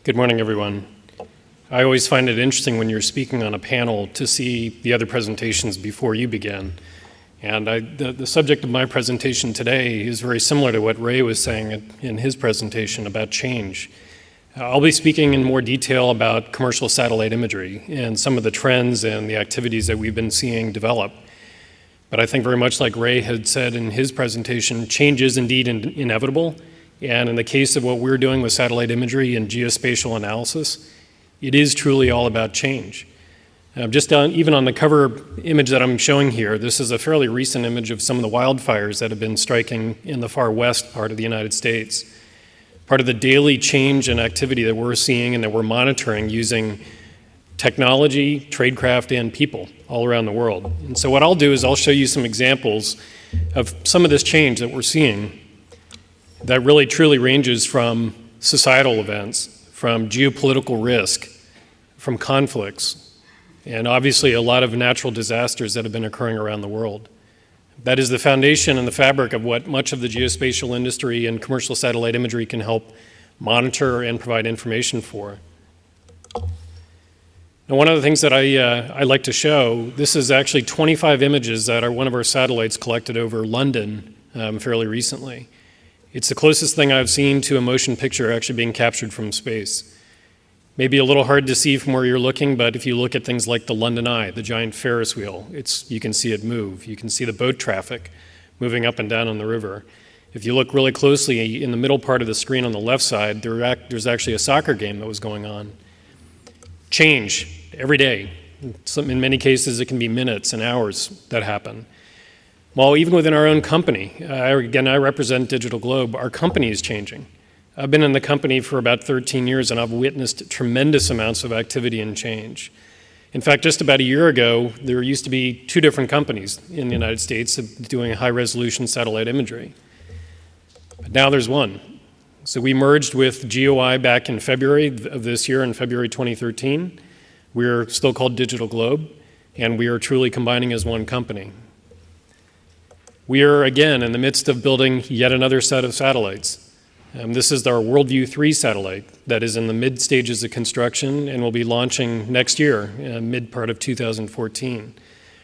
Good morning, everyone. I always find it interesting when you're speaking on a panel to see the other presentations before you begin. And the subject of my presentation today is very similar to what Ray was saying in his presentation about change. I'll be speaking in more detail about commercial satellite imagery and some of the trends and the activities that we've been seeing develop. But I think very much like Ray had said in his presentation, change is indeed inevitable. And in the case of what we're doing with satellite imagery and geospatial analysis, it is truly all about change. Even on the cover image that I'm showing here, this is a fairly recent image of some of the wildfires that have been striking in the far west part of the United States. Part of the daily change and activity that we're seeing and that we're monitoring using technology, tradecraft, and people all around the world. And so what I'll do is I'll show you some examples of some of this change that we're seeing that really truly ranges from societal events, from geopolitical risk, from conflicts, and obviously a lot of natural disasters that have been occurring around the world. That is the foundation and the fabric of what much of the geospatial industry and commercial satellite imagery can help monitor and provide information for. Now, one of the things that I like to show, this is actually 25 images that one of our satellites collected over London fairly recently. It's the closest thing I've seen to a motion picture actually being captured from space. Maybe a little hard to see from where you're looking, but if you look at things like the London Eye, the giant Ferris wheel, you can see it move. You can see the boat traffic moving up and down on the river. If you look really closely in the middle part of the screen on the left side, there's actually a soccer game that was going on. Change every day. In many cases, it can be minutes and hours that happen. Well, even within our own company, I represent DigitalGlobe, our company is changing. I've been in the company for about 13 years, and I've witnessed tremendous amounts of activity and change. In fact, just about a year ago, there used to be two different companies in the United States doing high-resolution satellite imagery. But now there's one. So we merged with GOI back in February of this year, in February 2013. We're still called DigitalGlobe, and we are truly combining as one company. We are, again, in the midst of building yet another set of satellites. This is our WorldView 3 satellite that is in the mid stages of construction and will be launching next year, mid part of 2014.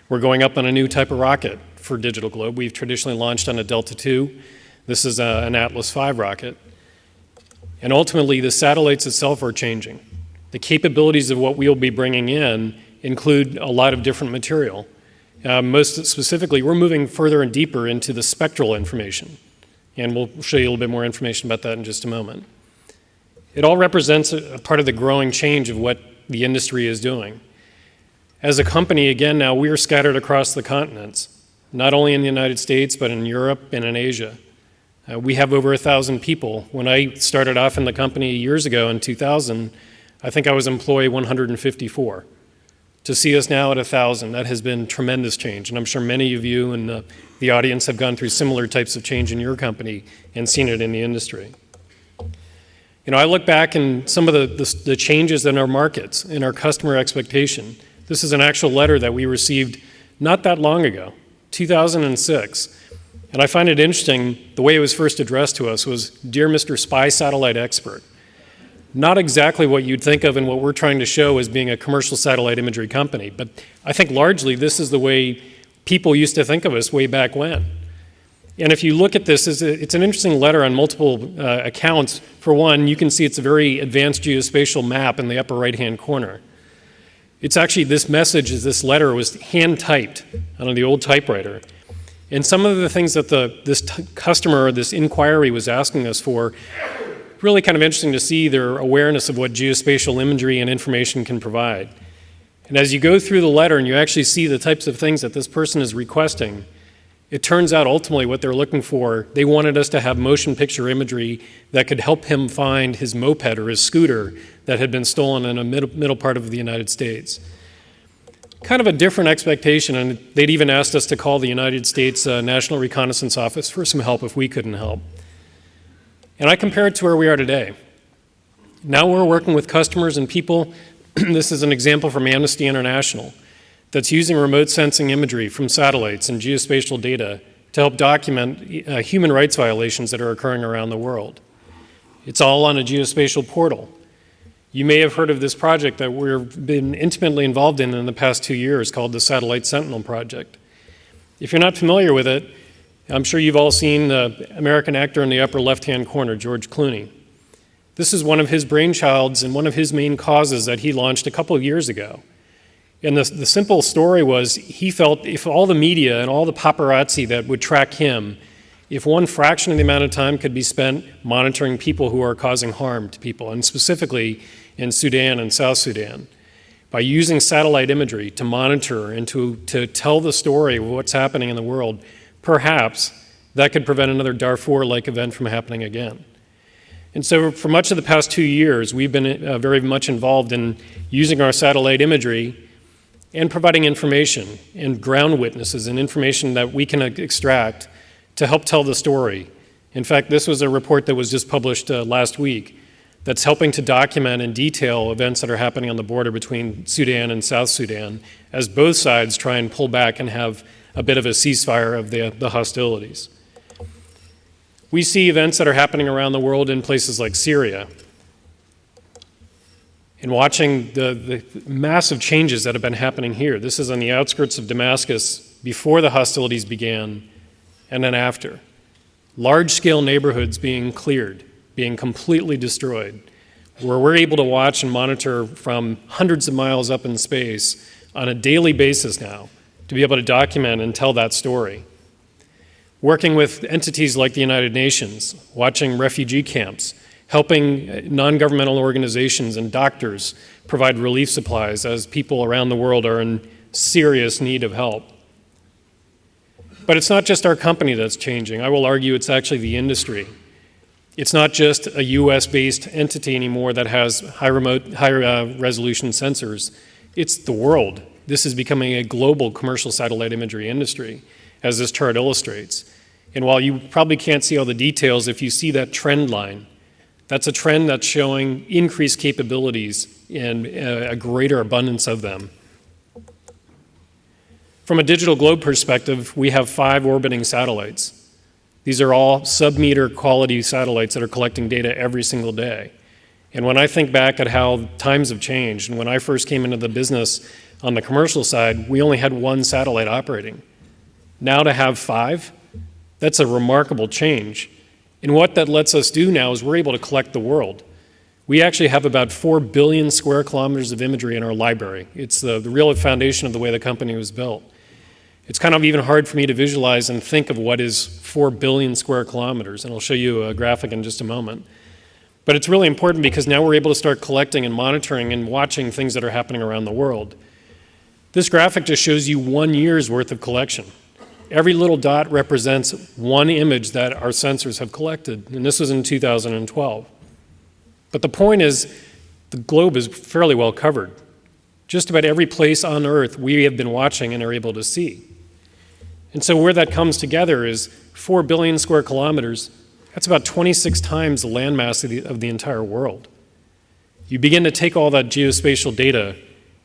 We're going up on a new type of rocket for DigitalGlobe. We've traditionally launched on a Delta II. This is an Atlas V rocket. And ultimately, the satellites itself are changing. The capabilities of what we'll be bringing in include a lot of different material. Most specifically, we're moving further and deeper into the spectral information. And we'll show you a little bit more information about that in just a moment. It all represents a part of the growing change of what the industry is doing. As a company, again, now we are scattered across the continents, not only in the United States, but in Europe and in Asia. We have over 1,000 people. When I started off in the company years ago in 2000, I think I was employee 154. To see us now at 1,000, that has been tremendous change. And I'm sure many of you in the audience have gone through similar types of change in your company and seen it in the industry. You know, I look back in some of the changes in our markets, in our customer expectation. This is an actual letter that we received not that long ago, 2006. And I find it interesting, the way it was first addressed to us was, "Dear Mr. Spy Satellite Expert." Not exactly what you'd think of and what we're trying to show as being a commercial satellite imagery company, but I think largely this is the way people used to think of us way back when. And if you look at this, it's an interesting letter on multiple accounts. For one, you can see it's a very advanced geospatial map in the upper right-hand corner. It's actually, this this letter was hand-typed on the old typewriter. And some of the things that this customer or this inquiry was asking us for, really kind of interesting to see their awareness of what geospatial imagery and information can provide. And as you go through the letter and you actually see the types of things that this person is requesting, it turns out ultimately what they're looking for, they wanted us to have motion picture imagery that could help him find his moped or his scooter that had been stolen in a middle part of the United States. Kind of a different expectation, and they'd even asked us to call the United States National Reconnaissance Office for some help if we couldn't help. And I compare it to where we are today. Now we're working with customers and people. This is an example from Amnesty International that's using remote sensing imagery from satellites and geospatial data to help document human rights violations that are occurring around the world. It's all on a geospatial portal. You may have heard of this project that we've been intimately involved in the past 2 years called the Satellite Sentinel Project. If you're not familiar with it, I'm sure you've all seen the American actor in the upper left-hand corner, George Clooney. This is one of his brainchilds and one of his main causes that he launched a couple of years ago. And the simple story was he felt if all the media and all the paparazzi that would track him, if one fraction of the amount of time could be spent monitoring people who are causing harm to people, and specifically in Sudan and South Sudan, by using satellite imagery to monitor and to tell the story of what's happening in the world, perhaps that could prevent another Darfur-like event from happening again. And so for much of the past 2 years, we've been very much involved in using our satellite imagery and providing information and ground witnesses and information that we can extract to help tell the story. In fact, this was a report that was just published last week that's helping to document in detail events that are happening on the border between Sudan and South Sudan as both sides try and pull back and have a bit of a ceasefire of the hostilities. We see events that are happening around the world in places like Syria. And watching the massive changes that have been happening here. This is on the outskirts of Damascus before the hostilities began and then after. Large-scale neighborhoods being cleared, being completely destroyed, where we're able to watch and monitor from hundreds of miles up in space on a daily basis now to be able to document and tell that story. Working with entities like the United Nations, watching refugee camps, helping non-governmental organizations and doctors provide relief supplies as people around the world are in serious need of help. But it's not just our company that's changing. I will argue it's actually the industry. It's not just a US-based entity anymore that has high resolution sensors. It's the world. This is becoming a global commercial satellite imagery industry, as this chart illustrates. And while you probably can't see all the details, if you see that trend line, that's a trend that's showing increased capabilities and a greater abundance of them. From a DigitalGlobe perspective, we have 5 orbiting satellites. These are all sub-meter quality satellites that are collecting data every single day. And when I think back at how times have changed, and when I first came into the business on the commercial side, we only had 1 satellite operating. Now to have 5, that's a remarkable change. And what that lets us do now is we're able to collect the world. We actually have about 4 billion square kilometers of imagery in our library. It's the real foundation of the way the company was built. It's kind of even hard for me to visualize and think of what is 4 billion square kilometers, and I'll show you a graphic in just a moment. But it's really important because now we're able to start collecting and monitoring and watching things that are happening around the world. This graphic just shows you 1 year's worth of collection. Every little dot represents 1 image that our sensors have collected, and this was in 2012. But the point is, the globe is fairly well covered. Just about every place on Earth we have been watching and are able to see. And so where that comes together is 4 billion square kilometers. That's about 26 times the landmass of the entire world. You begin to take all that geospatial data,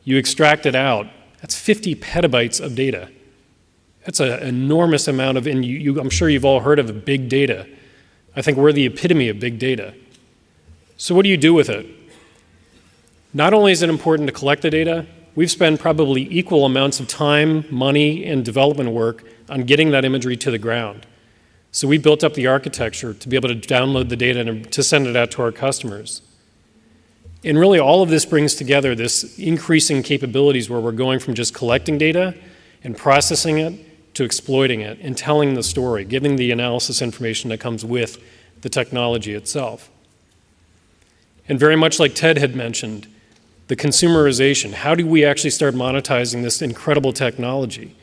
you extract it out. That's 50 petabytes of data. That's an enormous amount of, and I'm sure you've all heard of big data. I think we're the epitome of big data. So what do you do with it? Not only is it important to collect the data, we've spent probably equal amounts of time, money, and development work on getting that imagery to the ground. So we built up the architecture to be able to download the data and to send it out to our customers. And really all of this brings together this increasing capabilities where we're going from just collecting data and processing it to exploiting it and telling the story, giving the analysis information that comes with the technology itself. And very much like Ted had mentioned, the consumerization, how do we actually start monetizing this incredible technology?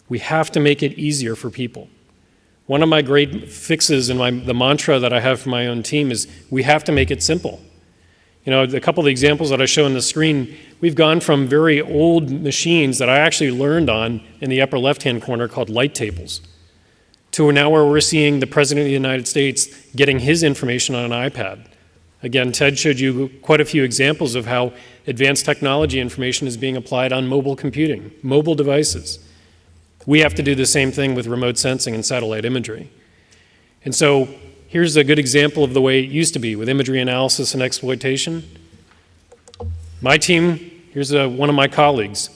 We have to make it easier for people. One of my great fixes and the mantra that I have for my own team is we have to make it simple. You know, a couple of the examples that I show on the screen, we've gone from very old machines that I actually learned on in the upper left-hand corner called light tables to now where we're seeing the President of the United States getting his information on an iPad. Again, Ted showed you quite a few examples of how advanced technology information is being applied on mobile computing, mobile devices. We have to do the same thing with remote sensing and satellite imagery. And so here's a good example of the way it used to be with imagery analysis and exploitation. My team, here's one of my colleagues.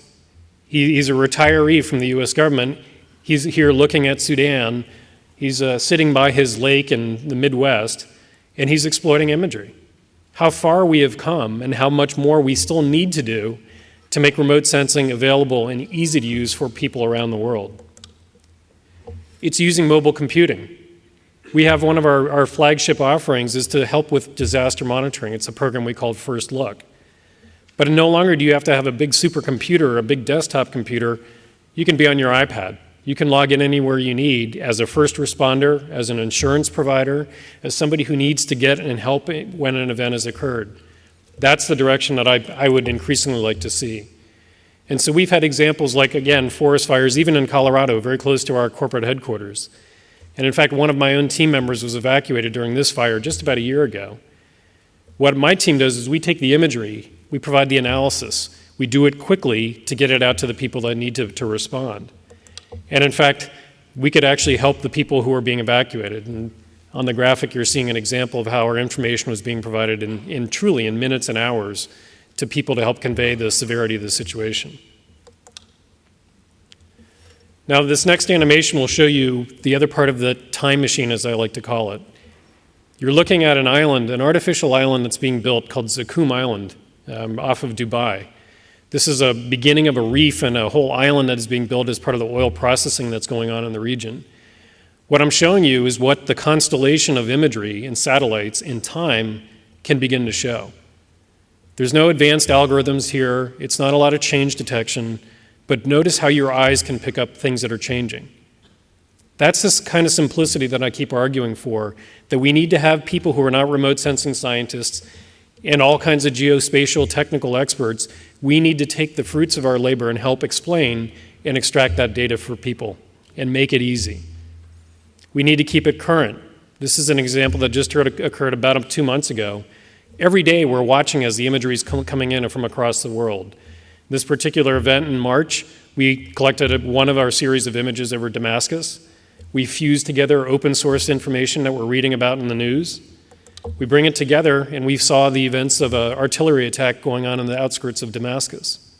He's a retiree from the US government. He's here looking at Sudan. He's sitting by his lake in the Midwest, and he's exploiting imagery. How far we have come and how much more we still need to do to make remote sensing available and easy to use for people around the world. It's using mobile computing. We have one of our flagship offerings is to help with disaster monitoring. It's a program we call First Look. But no longer do you have to have a big supercomputer or a big desktop computer. You can be on your iPad. You can log in anywhere you need as a first responder, as an insurance provider, as somebody who needs to get and help when an event has occurred. That's the direction that I would increasingly like to see. And so we've had examples like, again, forest fires, even in Colorado, very close to our corporate headquarters. And in fact, one of my own team members was evacuated during this fire just about a year ago. What my team does is we take the imagery, we provide the analysis, we do it quickly to get it out to the people that need to respond. And in fact, we could actually help the people who are being evacuated. And on the graphic, you're seeing an example of how our information was being provided truly in minutes and hours to people to help convey the severity of the situation. Now, this next animation will show you the other part of the time machine, as I like to call it. You're looking at an island, an artificial island that's being built called Zakum Island off of Dubai. This is a beginning of a reef and a whole island that is being built as part of the oil processing that's going on in the region. What I'm showing you is what the constellation of imagery and satellites in time can begin to show. There's no advanced algorithms here. It's not a lot of change detection, but notice how your eyes can pick up things that are changing. That's this kind of simplicity that I keep arguing for, that we need to have people who are not remote sensing scientists and all kinds of geospatial technical experts. We need to take the fruits of our labor and help explain and extract that data for people and make it easy. We need to keep it current. This is an example that just occurred about 2 months ago. Every day we're watching as the imagery is coming in from across the world. This particular event in March, we collected one of our series of images over Damascus. We fused together open source information that we're reading about in the news. We bring it together and we saw the events of an artillery attack going on in the outskirts of Damascus.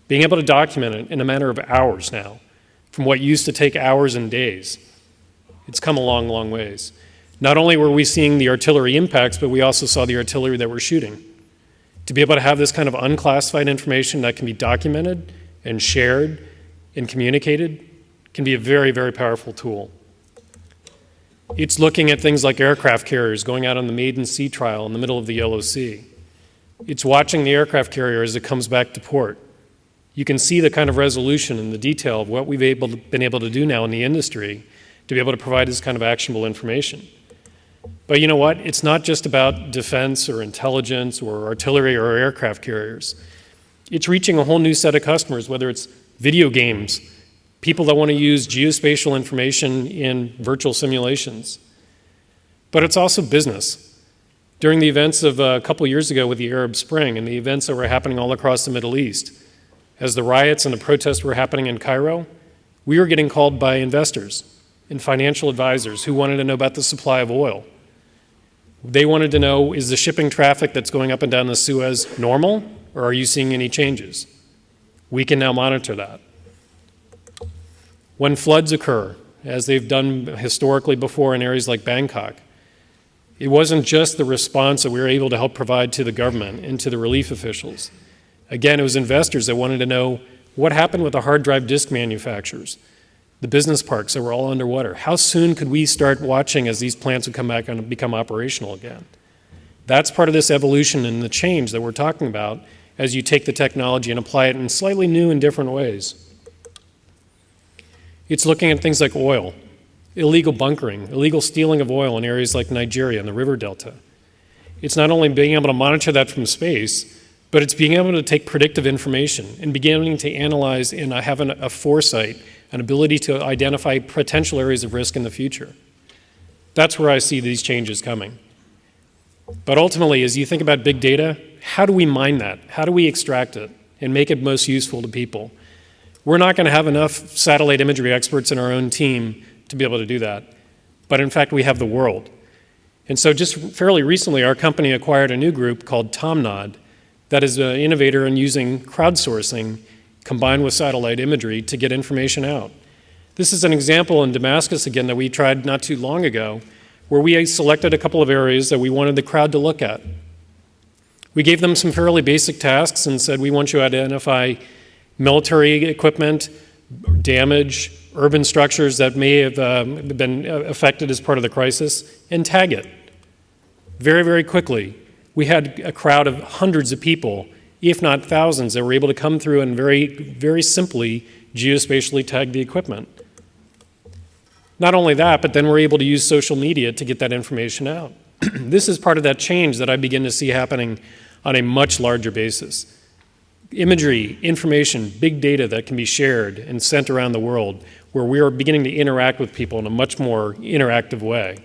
Being able to document it in a matter of hours now, from what used to take hours and days, it's come a long, long ways. Not only were we seeing the artillery impacts, but we also saw the artillery that we're shooting. To be able to have this kind of unclassified information that can be documented and shared and communicated can be a very, very powerful tool. It's looking at things like aircraft carriers going out on the maiden sea trial in the middle of the Yellow Sea. It's watching the aircraft carrier as it comes back to port. You can see the kind of resolution and the detail of what we've been able to do now in the industry to be able to provide this kind of actionable information. But you know what? It's not just about defense or intelligence or artillery or aircraft carriers. It's reaching a whole new set of customers, whether it's video games, people that want to use geospatial information in virtual simulations. But it's also business. During the events of a couple years ago with the Arab Spring and the events that were happening all across the Middle East, as the riots and the protests were happening in Cairo, we were getting called by investors and financial advisors who wanted to know about the supply of oil. They wanted to know, is the shipping traffic that's going up and down the Suez normal, or are you seeing any changes? We can now monitor that. When floods occur, as they've done historically before in areas like Bangkok, it wasn't just the response that we were able to help provide to the government and to the relief officials. Again, it was investors that wanted to know what happened with the hard drive disk manufacturers, the business parks that were all underwater. How soon could we start watching as these plants would come back and become operational again? That's part of this evolution and the change that we're talking about as you take the technology and apply it in slightly new and different ways. It's looking at things like oil, illegal bunkering, illegal stealing of oil in areas like Nigeria and the river delta. It's not only being able to monitor that from space, but it's being able to take predictive information and beginning to analyze and have a foresight, an ability to identify potential areas of risk in the future. That's where I see these changes coming. But ultimately, as you think about big data, how do we mine that? How do we extract it and make it most useful to people? We're not going to have enough satellite imagery experts in our own team to be able to do that. But in fact, we have the world. And so just fairly recently, our company acquired a new group called Tomnod that is an innovator in using crowdsourcing combined with satellite imagery to get information out. This is an example in Damascus, again, that we tried not too long ago, where we selected a couple of areas that we wanted the crowd to look at. We gave them some fairly basic tasks and said, we want you to identify military equipment, damage, urban structures that may have been affected as part of the crisis, and tag it. Very, very quickly, we had a crowd of hundreds of people, if not thousands, that were able to come through and very, very simply geospatially tag the equipment. Not only that, but then we're able to use social media to get that information out. This is part of that change that I begin to see happening on a much larger basis. Imagery, information, big data that can be shared and sent around the world, where we are beginning to interact with people in a much more interactive way.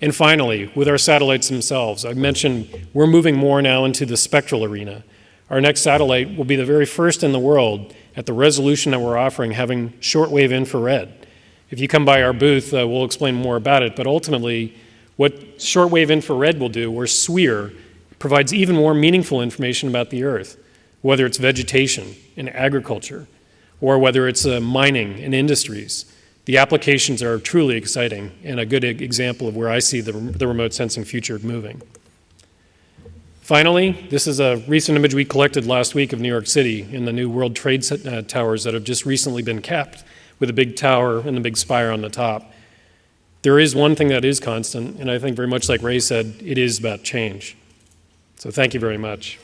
And finally, with our satellites themselves, I mentioned we're moving more now into the spectral arena. Our next satellite will be the very first in the world at the resolution that we're offering, having shortwave infrared. If you come by our booth, we'll explain more about it, but ultimately, what shortwave infrared will do, or SWIR, provides even more meaningful information about the Earth, whether it's vegetation and agriculture, or whether it's mining and industries. The applications are truly exciting and a good example of where I see the remote sensing future moving. Finally, this is a recent image we collected last week of New York City in the new World Trade Towers that have just recently been capped with a big tower and a big spire on the top. There is one thing that is constant, and I think very much like Ray said, it is about change. So thank you very much.